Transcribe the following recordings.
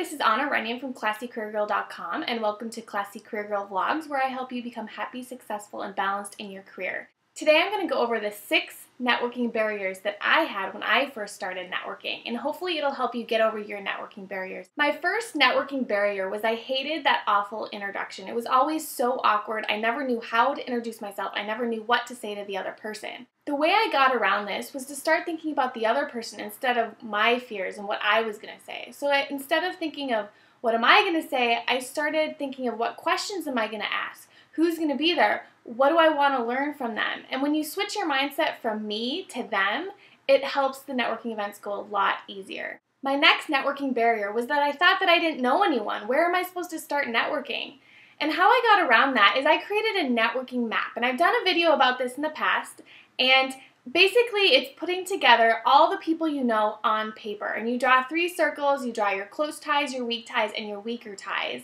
this is Anna Runyon from ClassyCareerGirl.com, and welcome to Classy Career Girl Vlogs, where I help you become happy, successful, and balanced in your career. Today I'm going to go over the 6 networking barriers that I had when I first started networking, and hopefully it'll help you get over your networking barriers. My first networking barrier was I hated that awful introduction. It was always so awkward. I never knew how to introduce myself. I never knew what to say to the other person. The way I got around this was to start thinking about the other person instead of my fears and what I was going to say. So instead of thinking of what am I going to say, I started thinking of what questions am I going to ask? Who's going to be there? What do I want to learn from them? And when you switch your mindset from me to them, it helps the networking events go a lot easier. My next networking barrier was that I thought that I didn't know anyone. Where am I supposed to start networking? And how I got around that is I created a networking map. And I've done a video about this in the past. And basically it's putting together all the people you know on paper. And you draw 3 circles. You draw your close ties, your weak ties, and your weaker ties.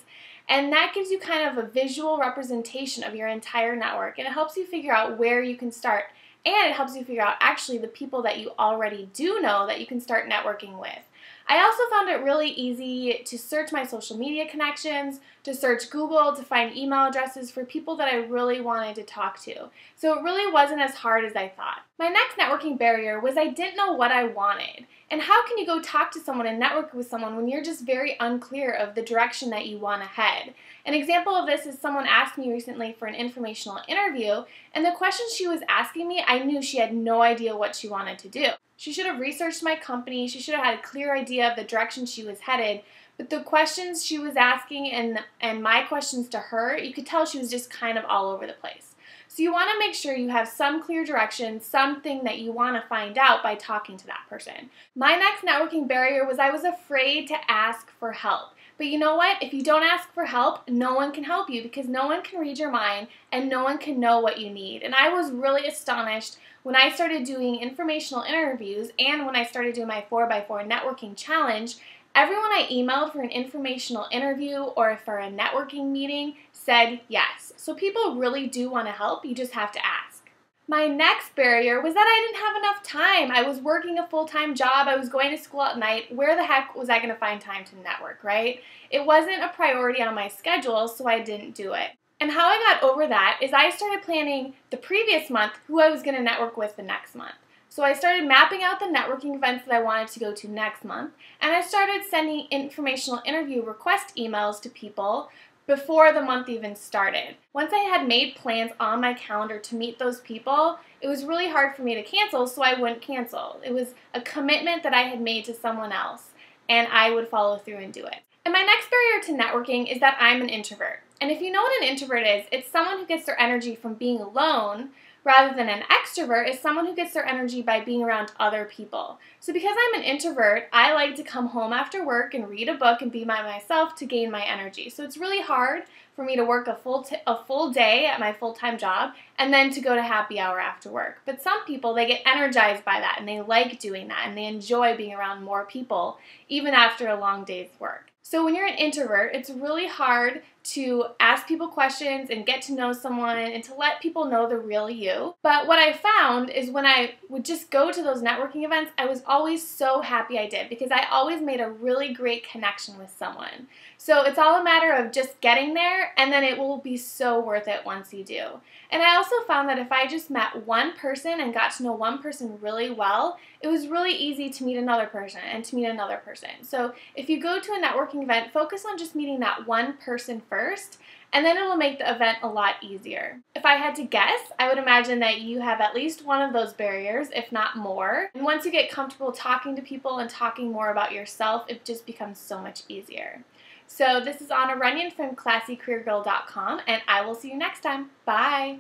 And that gives you kind of a visual representation of your entire network, and it helps you figure out where you can start, and it helps you figure out actually the people that you already do know that you can start networking with. I also found it really easy to search my social media connections, to search Google, to find email addresses for people that I really wanted to talk to. So it really wasn't as hard as I thought. My next networking barrier was I didn't know what I wanted. And how can you go talk to someone and network with someone when you're just very unclear of the direction that you want to head? An example of this is someone asked me recently for an informational interview, and the questions she was asking me, I knew she had no idea what she wanted to do. She should have researched my company, she should have had a clear idea of the direction she was headed, but the questions she was asking and my questions to her, you could tell she was just kind of all over the place. So you want to make sure you have some clear direction, something that you want to find out by talking to that person. My next networking barrier was I was afraid to ask for help. But you know what? If you don't ask for help, no one can help you because no one can read your mind and no one can know what you need. And I was really astonished when I started doing informational interviews and when I started doing my 4x4 networking challenge. Everyone I emailed for an informational interview or for a networking meeting said yes. So people really do want to help, you just have to ask. My next barrier was that I didn't have enough time. I was working a full-time job, I was going to school at night. Where the heck was I going to find time to network, right? It wasn't a priority on my schedule, so I didn't do it. And how I got over that is I started planning the previous month who I was going to network with the next month. So I started mapping out the networking events that I wanted to go to next month, and I started sending informational interview request emails to people before the month even started. Once I had made plans on my calendar to meet those people, it was really hard for me to cancel, so I wouldn't cancel. It was a commitment that I had made to someone else, and I would follow through and do it. And my next barrier to networking is that I'm an introvert. And if you know what an introvert is, it's someone who gets their energy from being alone, rather than an extrovert is someone who gets their energy by being around other people. So because I'm an introvert, I like to come home after work and read a book and be by myself to gain my energy. So it's really hard for me to work a full day at my full-time job and then to go to happy hour after work. But some people, they get energized by that and they like doing that and they enjoy being around more people even after a long day's work. So when you're an introvert, it's really hard to ask people questions and get to know someone and to let people know the real you. But what I found is when I would just go to those networking events, I was always so happy I did because I always made a really great connection with someone. So it's all a matter of just getting there, and then it will be so worth it once you do. And I also found that if I just met one person and got to know one person really well, it was really easy to meet another person and to meet another person. So if you go to a networking event, focus on just meeting that one person first, and then it will make the event a lot easier. If I had to guess, I would imagine that you have at least one of those barriers, if not more. And once you get comfortable talking to people and talking more about yourself, it just becomes so much easier. So this is Anna Runyon from ClassyCareerGirl.com, and I will see you next time. Bye!